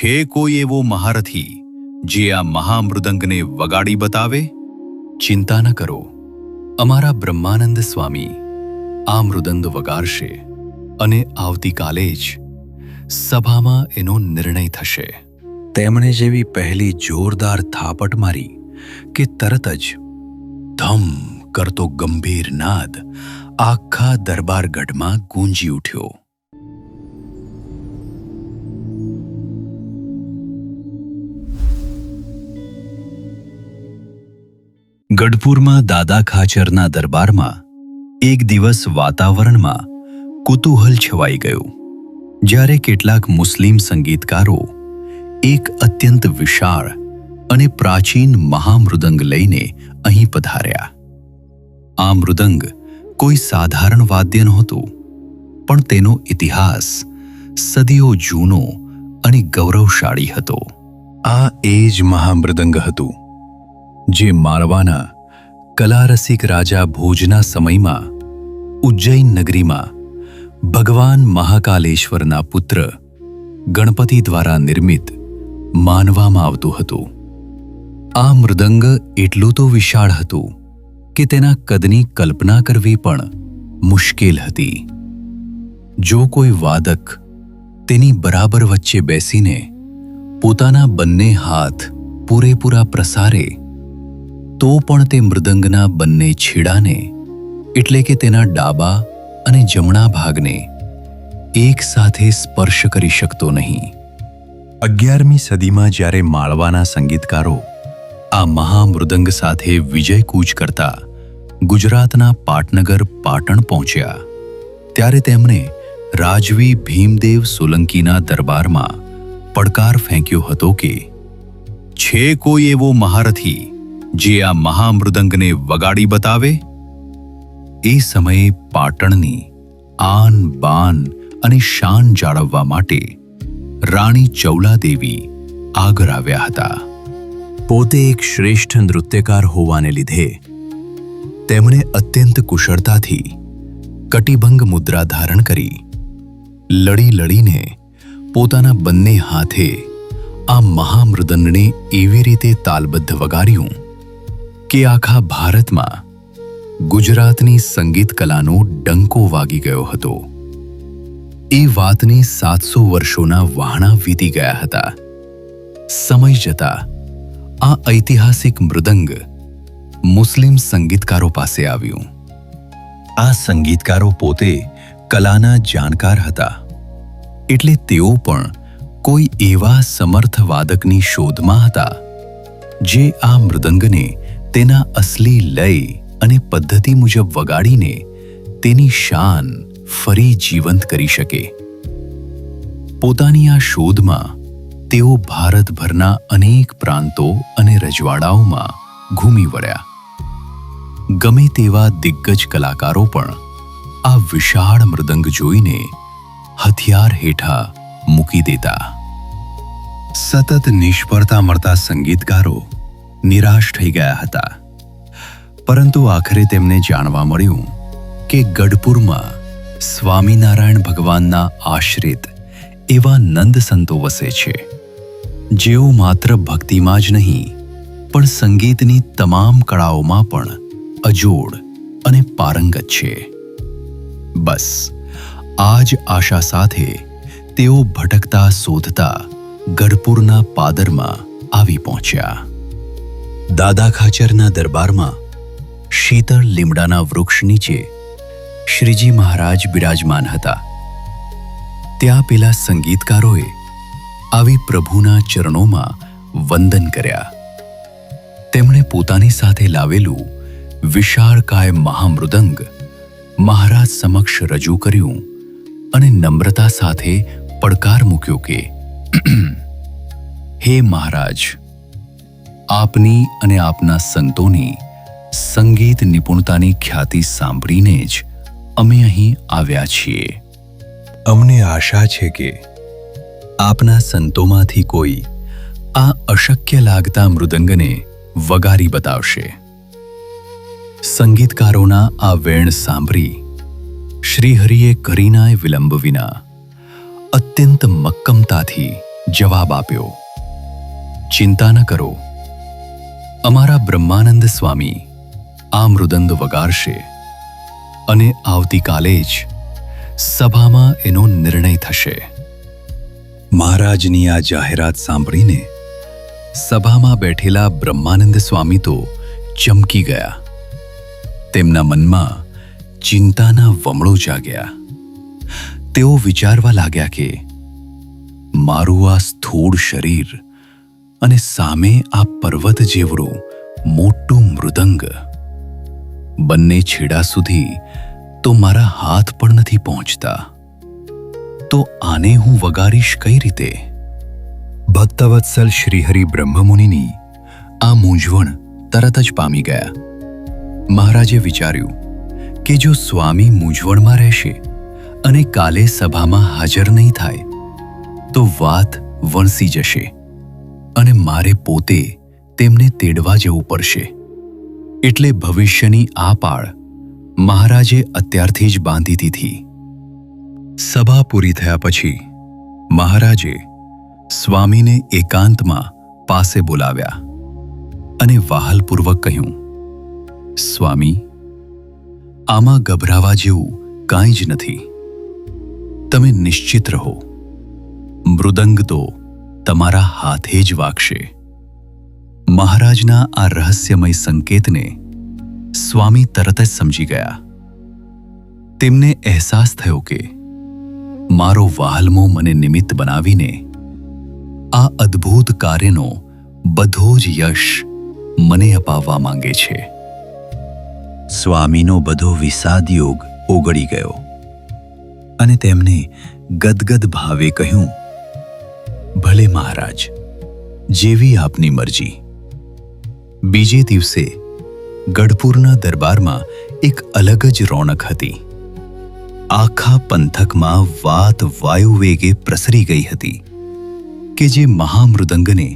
છે કોઈ એવો મહારથી જે આ મહામૃદંગને વગાડી બતાવે? ચિંતા ન કરો, અમારા બ્રહ્માનંદ સ્વામી આ મૃદંગ વગાડશે અને આવતીકાલે જ સભામાં એનો નિર્ણય થશે. તેમણે જેવી પહેલી જોરદાર થાપટ મારી કે તરત જ ધમ કરતો ગંભીર નાદ આખા દરબારગઢમાં ગૂંજી ઉઠ્યો. ગઢપુરમાં દાદા ખાચરના દરબારમાં એક દિવસ વાતાવરણમાં કુતૂહલ છવાઈ ગયું, જ્યારે કેટલાક મુસ્લિમ સંગીતકારો એક અત્યંત વિશાળ અને પ્રાચીન મહામૃદંગ લઈને અહીં પધાર્યા. આ મૃદંગ કોઈ સાધારણ વાદ્ય નહોતું, પણ તેનો ઇતિહાસ સદીઓ જૂનો અને ગૌરવશાળી હતો. આ એ જ મહામૃદંગ હતું જે માળવાના કલારસિક રાજા ભોજના સમયમાં ઉજ્જૈન નગરીમાં ભગવાન મહાકાલેશ્વરના પુત્ર ગણપતિ દ્વારા નિર્મિત માનવામાં આવતું હતું. આ મૃદંગ એટલું તો વિશાળ હતું કે તેના કદની કલ્પના કરવી પણ મુશ્કેલ હતી. જો કોઈ વાદક તેની બરાબર વચ્ચે બેસીને પોતાના બંને હાથ પૂરેપૂરા પ્રસારે તો પણ તે મૃદંગના બંને છેડાને એટલે કે તેના ડાબા અને જમણા ભાગને એક સાથે સ્પર્શ કરી શકતો નહીં. 11મી સદીમાં જ્યારે માળવાના સંગીતકારો આ મહામૃદંગ સાથે વિજય કૂચ કરતા ગુજરાતના પાટનગર પાટણ પહોંચ્યા, ત્યારે તેમણે રાજવી ભીમદેવ સોલંકીના દરબારમાં પડકાર ફેંક્યો હતો કે છે કોઈ એવો મહારથી જે આ મહામૃદંગને વગાડી બતાવે? એ સમયે પાટણની આન બાન અને શાન જાળવવા માટે રાણી ચૌલાદેવી આગળ આવ્યા હતા. પોતે એક શ્રેષ્ઠ નૃત્યકાર હોવાને લીધે તેમણે અત્યંત કુશળતાથી કટિભંગ મુદ્રા ધારણ કરી લડી લડીને પોતાના બંને હાથે આ મહામૃદંગને એવી રીતે તાલબદ્ધ વગાડ્યું કે આખા ભારતમાં ગુજરાતની સંગીત કલાનો ડંકો વાગી ગયો હતો. એ વાતની 700 વર્ષોના વહાણા વીતી ગયા હતા. સમય જતા આ ઐતિહાસિક મૃદંગ મુસ્લિમ સંગીતકારો પાસે આવ્યું. આ સંગીતકારો પોતે કલાના જાણકાર હતા, એટલે તેઓ પણ કોઈ એવા સમર્થ વાદકની શોધમાં હતા જે આ મૃદંગને તેના અસલી લય અને પદ્ધતિ મુજબ વગાડીને તેની શાન ફરી જીવંત કરી શકે. પોતાની આ શોધમાં તેઓ ભારતભરના અનેક પ્રાંતો અને રજવાડાઓમાં ઘૂમી વળ્યા. ગમે તેવા દિગ્ગજ કલાકારો પણ આ વિશાળ મૃદંગ જોઈને હથિયાર હેઠા મૂકી દેતા. સતત નિષ્ફળતા મળતા સંગીતકારો નિરાશ થઈ ગયા હતા, પરંતુ આખરે તેમને જાણવા મળ્યું કે ગઢપુરમાં સ્વામિનારાયણ ભગવાનના આશ્રિત એવા નંદ સંતો વસે છે, જેઓ માત્ર ભક્તિમાં જ નહીં પણ સંગીતની તમામ કળાઓમાં પણ અજોડ અને પારંગત છે. બસ આ જ આશા સાથે તેઓ ભટકતા શોધતા ગઢપુરના પાદરમાં આવી પહોંચ્યા. દાદા ખાચરના દરબારમાં શીતળ લીમડાના વૃક્ષ નીચે શ્રીજી મહારાજ બિરાજમાન હતા. ત્યાં પેલા સંગીતકારોએ આવી પ્રભુના ચરણોમાં વંદન કર્યા. તેમણે પોતાની સાથે લાવેલું વિશાળકાય મહામૃદંગ મહારાજ સમક્ષ રજૂ કર્યું અને નમ્રતા સાથે પડકાર મૂક્યો કે હે મહારાજ, આપની અને આપના સંતોની સંગીત નિપુણતાની ખ્યાતિ સાંભળીને જ અમે અહીં આવ્યા છીએ. અમને આશા છે કે આપના સંતોમાંથી કોઈ આ અશક્ય લાગતા મૃદંગને વગાડી બતાવશે. સંગીતકારોના આ વેણ સાંભળી શ્રીહરિએ કરીનાય વિલંબ વિના અત્યંત મક્કમતાથી જવાબ આપ્યો, ચિંતા ન કરો, અમારા બ્રહ્માનંદ સ્વામી આ મૃદંગ વગાડશે અને આવતીકાલે જ સભામાં એનો નિર્ણય થશે. મહારાજની આ જાહેરાત સાંભળીને સભામાં બેઠેલા બ્રહ્માનંદ સ્વામી તો ચમકી ગયા. તેમના મનમાં ચિંતાના વમળો જાગ્યા. તેઓ વિચારવા લાગ્યા કે મારું આ સ્થૂળ શરીર અને સામે આ પર્વત જેવડું મોટું મૃદંગ, બંને છેડા સુધી તો મારા હાથ પણ નથી પહોંચતા, તો આને હું વગાડીશ કઈ રીતે? ભક્તવત્સલ શ્રીહરિ બ્રહ્મમુનિની આ મૂંઝવણ તરત જ પામી ગયા. મહારાજે વિચાર્યું કે જો સ્વામી મૂંઝવણમાં રહેશે અને કાલે સભામાં હાજર નહીં થાય તો વાત વણસી જશે અને મારે પોતે તેમને તેડવા જવું પડશે. એટલે ભવિષ્યની આ પાળ મહારાજે અત્યારથી જ બાંધી દીધી. સભા પૂરી થયા પછી મહારાજે સ્વામીને એકાંતમાં પાસે બોલાવ્યા અને વહાલપૂર્વક કહ્યું, સ્વામી, આમાં ગભરાવા જેવું કાંઈ જ નથી. તમે નિશ્ચિત રહો, મૃદંગ તો તમારા હાથે જ વાગશે. મહારાજના આ રહસ્યમય સંકેતને સ્વામી તરત જ સમજી ગયા. તેમને અહેસાસ થયો કે મારો વહાલમો મને નિમિત્ત બનાવીને આ અદ્ભુત કાર્યનો બધો જ યશ મને અપાવવા માંગે છે. સ્વામીનો બધો વિષાદ યોગ ઓગળી ગયો અને તેમને ગદગદ ભાવે કહ્યું, ભલે મહારાજ, જેવી આપની મરજી. બીજે દિવસે ગઢપુરના દરબારમાં એક અલગ જ રોનક હતી. આખા પંથકમાં વાત વાયુવેગે પ્રસરી ગઈ હતી કે જે મહામૃદંગને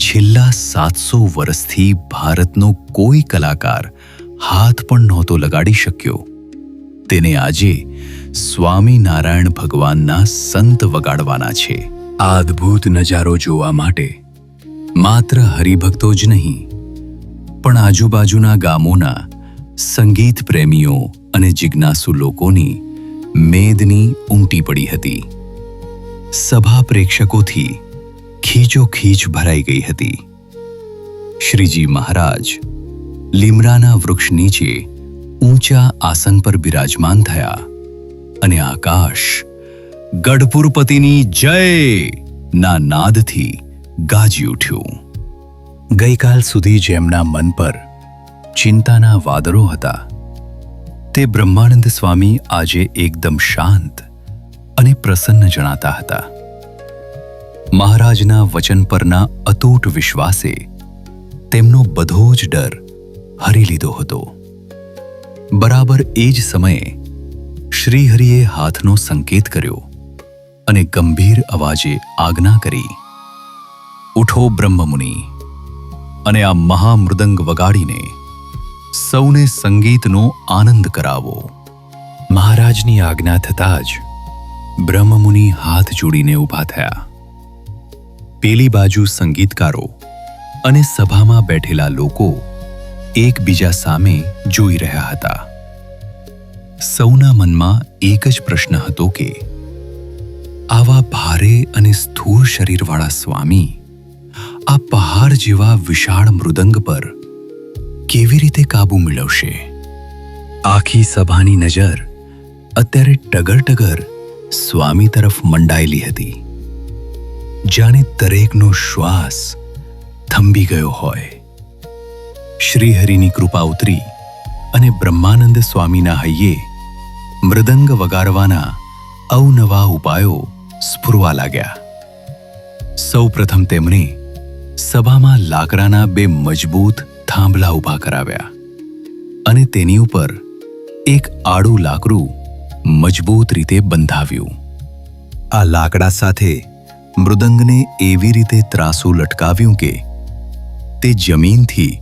છેલ્લા 700 વર્ષથી ભારતનો કોઈ કલાકાર હાથ પણ નહોતો લગાડી શક્યો, તેને આજે સ્વામિનારાયણ ભગવાનના સંત વગાડવાના છે. આ અદ્ભુત નજારો જોવા માટે માત્ર હરિભક્તો જ નહીં પણ આજુબાજુના ગામોના સંગીત પ્રેમીઓ અને જિજ્ઞાસુ લોકોની મેદની ઉમટી પડી હતી. સભા પ્રેક્ષકોથી ખીચોખીચ ભરાઈ ગઈ હતી. શ્રીજી મહારાજ લીમડાના વૃક્ષ નીચે ઊંચા આસન પર બિરાજમાન થયા અને આકાશ ગઢપુરપતિની જય ના નાદથી ગાજી ઉઠ્યું. ગઈકાલ સુધી જેમના મન પર ચિંતાના વાદળો હતા તે બ્રહ્માનંદ સ્વામી આજે એકદમ શાંત અને પ્રસન્ન જણાતા હતા. મહારાજના વચન પરના અતૂટ વિશ્વાસે તેમનો બધો જ ડર હરી લીધો હતો. બરાબર એ જ સમયે શ્રીહરિએ હાથનો સંકેત કર્યો અને ગંભીર અવાજે આજ્ઞા કરી, ઉઠો બ્રહ્મમુનિ અને આ મહામૃદંગ વગાડીને સૌને સંગીતનો આનંદ કરાવો. મહારાજની આજ્ઞા થતાં જ બ્રહ્મમુનિ હાથ જોડીને ઊભા થયા. પેલી બાજુ સંગીતકારો અને સભામાં બેઠેલા લોકો એકબીજા સામે જોઈ રહ્યા હતા. સૌના મનમાં એક જ પ્રશ્ન હતો કે આવા ભારે અને સ્થૂળ શરીરવાળા સ્વામી આ પહાડ જેવા વિશાળ મૃદંગ પર કેવી રીતે કાબુ મેળવશે? આખી સભાની નજર અત્યારે ટગર સ્વામી તરફ મંડાયેલી હતી. જાણે દરેકનો શ્વાસ થંભી ગયો હોય. શ્રીહરિની કૃપા ઉતરી અને બ્રહ્માનંદ સ્વામીના હૈયે મૃદંગ વગાડવાના અવનવા ઉપાયો સ્ફુરવા લાગ્યા. સૌ પ્રથમ તેમણે સભામાં લાકડાના 2 મજબૂત થાંભલા ઊભા કરાવ્યા અને તેની ઉપર એક આડું લાકડું મજબૂત રીતે બંધાવ્યું. આ લાકડા સાથે મૃદંગને એવી રીતે ત્રાસું લટકાવ્યું કે તે જમીનથી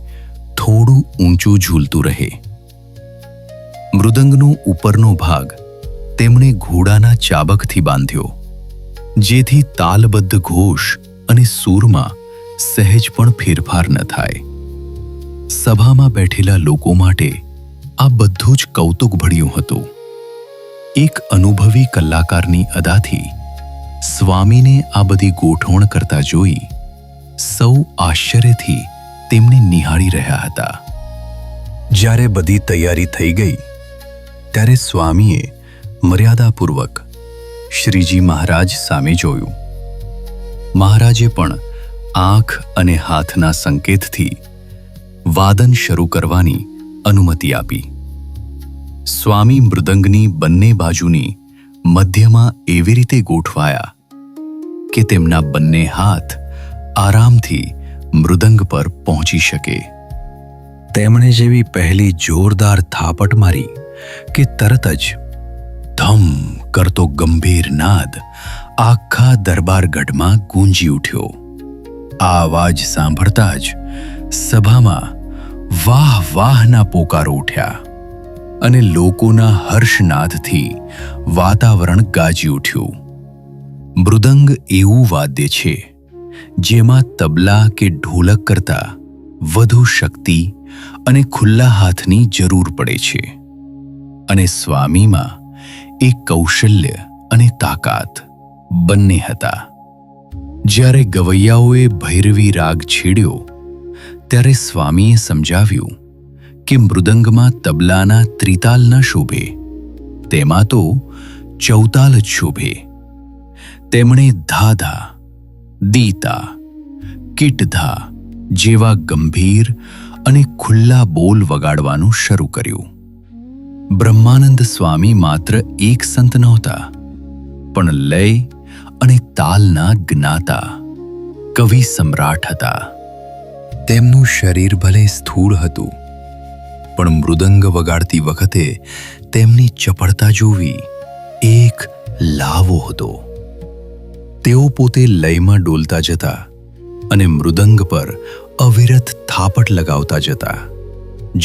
થોડું ઊંચું ઝૂલતું રહે. મૃદંગનો ઉપરનો ભાગ તેમણે ઘોડાના ચાબકથી બાંધ્યો જેથી તાલબદ્ધ ઘોષ અને સૂરમાં સહેજ પણ ફેરફાર ન થાય. સભામાં બેઠેલા લોકો માટે આ બધું જ કૌતુકભર્યું હતું. એક અનુભવી કલાકારની અદાથી સ્વામીને આ બધી ગોઠવણ કરતા જોઈ સૌ આશ્ચર્યથી તેમને નિહાળી રહ્યા હતા. જ્યારે બધી તૈયારી થઈ ગઈ ત્યારે સ્વામીએ મર્યાદાપૂર્વક શ્રીજી મહારાજ સામે જોયું. મહારાજે પણ આંખ અને હાથના સંકેતથી વાદન શરૂ કરવાની અનુમતિ આપી. સ્વામી મૃદંગની બંને બાજુની મધ્યમાં એવી રીતે ગોઠવાયા કે તેમના બંને હાથ આરામથી મૃદંગ પર પહોંચી શકે. તેમણે જેવી પહેલી જોરદાર થાપટ મારી કે તરત જ ધમ કરતો ગંભીર નાદ આખા દરબારગઢમાં ગૂંજી ઉઠ્યો. આ અવાજ સાંભળતા જ સભામાં વાહ વાહના પોકારો ઉઠ્યા અને લોકોના હર્ષનાદથી વાતાવરણ ગાજી ઉઠ્યું. મૃદંગ એવું વાદ્ય છે જેમાં તબલા કે ઢોલક કરતાં વધુ શક્તિ અને ખુલ્લા હાથની જરૂર પડે છે, અને સ્વામીમાં એ કૌશલ્ય અને તાકાત બંને હતા. જ્યારે ગવૈયાઓએ ભૈરવી રાગ છેડ્યો ત્યારે સ્વામીએ સમજાવ્યું કે મૃદંગમાં તબલાના ત્રિતાલ ન શોભે, તેમાં તો ચૌતાલ જ શોભે. તેમણે ધાધા, દીતા, કીટધા જેવા ગંભીર અને ખુલ્લા બોલ વગાડવાનું શરૂ કર્યું. બ્રહ્માનંદ સ્વામી માત્ર એક સંત નહોતા, પણ લય અને તાલના જ્ઞાતા, કવિ સમ્રાટ હતા. તેમનું શરીર ભલે સ્થૂળ હતું, પણ મૃદંગ વગાડતી વખતે તેમની ચપળતા જોવી એક લાવો હતો. તેઓ પોતે લયમાં ડોલતા જતા અને મૃદંગ પર અવિરત થાપટ લગાવતા જતા,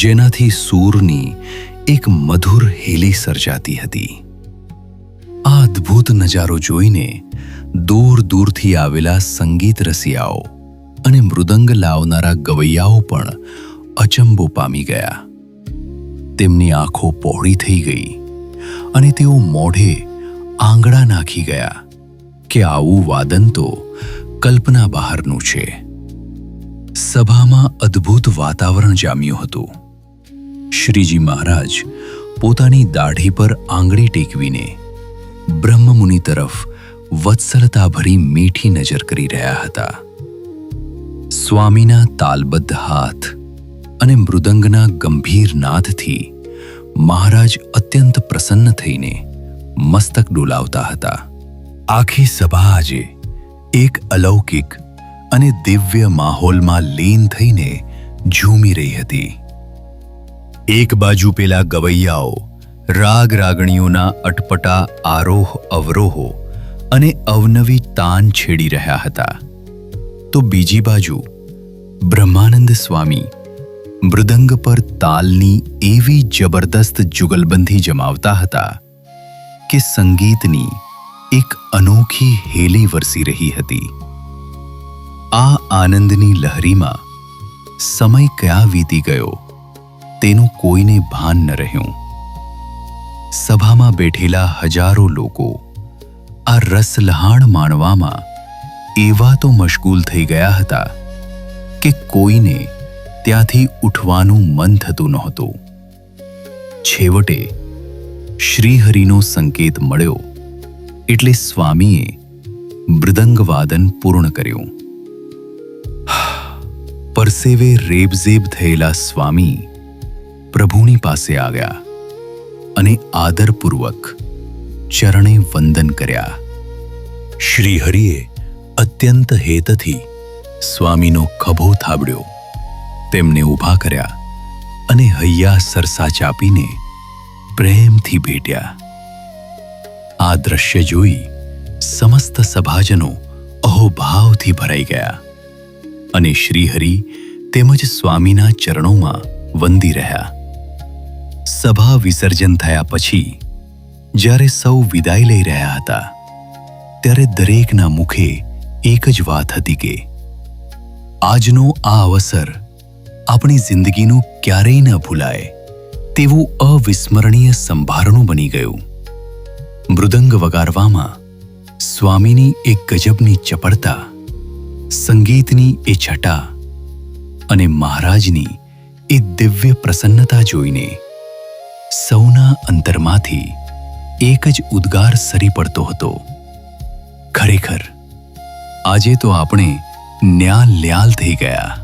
જેનાથી સૂરની એક મધુર હેલી સર્જાતી હતી. આ અદ્ભુત નજારો જોઈને દૂર દૂરથી આવેલા સંગીત રસિયાઓ અને મૃદંગ લાવનારા ગવૈયાઓ પણ અચંબો પામી ગયા. તેમની આંખો પહોળી થઈ ગઈ અને તેઓ મોઢે આંગળા નાખી ગયા કે આવું વાદન તો કલ્પના બહારનું છે. સભામાં અદ્ભુત વાતાવરણ જામ્યું હતું. શ્રીજી મહારાજ પોતાની દાઢી પર આંગળી ટેકવીને બ્રહ્મમુનિ તરફ વત્સલતાભરી મીઠી નજર કરી રહ્યા હતા. સ્વામીના તાલબદ્ધ હાથ અને મૃદંગના ગંભીર નાદથી મહારાજ અત્યંત પ્રસન્ન થઈને મસ્તક ડોલાવતા હતા. આખી સભા આજે એક અલૌકિક અને દિવ્ય માહોલમાં લીન થઈને ઝૂમી રહી હતી. એક બાજુ પેલા ગવૈયાઓ રાગ રાગણીઓના અટપટા આરોહ અવરોહો અને અવનવી તાન છેડી રહ્યા હતા, તો બીજી બાજુ બ્રહ્માનંદ સ્વામી મૃદંગ પર તાલની એવી જબરદસ્ત જુગલબંધી જમાવતા હતા કે સંગીતની એક અનોખી હેલી વરસી રહી હતી. આ આનંદની લહેરીમાં સમય ક્યાં વીતી ગયો તેનું કોઈને ભાન ન રહ્યું. સભામાં બેઠેલા હજારો લોકો આ રસલહાણ માણવામાં એવા તો મશગુલ થઈ ગયા હતા કે કોઈને ત્યાંથી ઉઠવાનું મન થતું નહોતું. છેવટે શ્રીહરિનો સંકેત મળ્યો એટલે સ્વામીએ મૃદંગવાદન પૂર્ણ કર્યું. પરસેવે રેબઝેબ થયેલા સ્વામી પ્રભુની પાસે આવ્યા અને આદરપૂર્વક ચરણે વંદન કર્યા. શ્રીહરિએ અત્યંત હેતથી સ્વામીનો ખભો થાબડ્યો, તેમને ઊભા કર્યા અને હૈયા સરસા ચાપીને પ્રેમથી ભેટ્યા. આ દ્રશ્ય જોઈ સમસ્ત સભાજનો અહોભાવથી ભરાઈ ગયા અને શ્રીહરિ તેમજ સ્વામીના ચરણોમાં વંદી રહ્યા. સભા વિસર્જન થયા પછી જ્યારે સૌ વિદાય લઈ રહ્યા હતા ત્યારે દરેકના મુખે એક જ વાત હતી કે આજનો આ અવસર આપણી જિંદગીનું ક્યારેય ન ભૂલાય તેવું અવિસ્મરણીય સંભારણું બની ગયું. મૃદંગ વગાડવામાં સ્વામીની એક ગજબની ચપળતા, સંગીતની એ છટા અને મહારાજની એ દિવ્ય પ્રસન્નતા જોઈને સૌના અંતરમાંથી એક જ ઉદ્ગાર સરી પડતો હતો, ખરેખર આજે તો આપણે ન્યાલ ન્યાલ થઈ ગયા.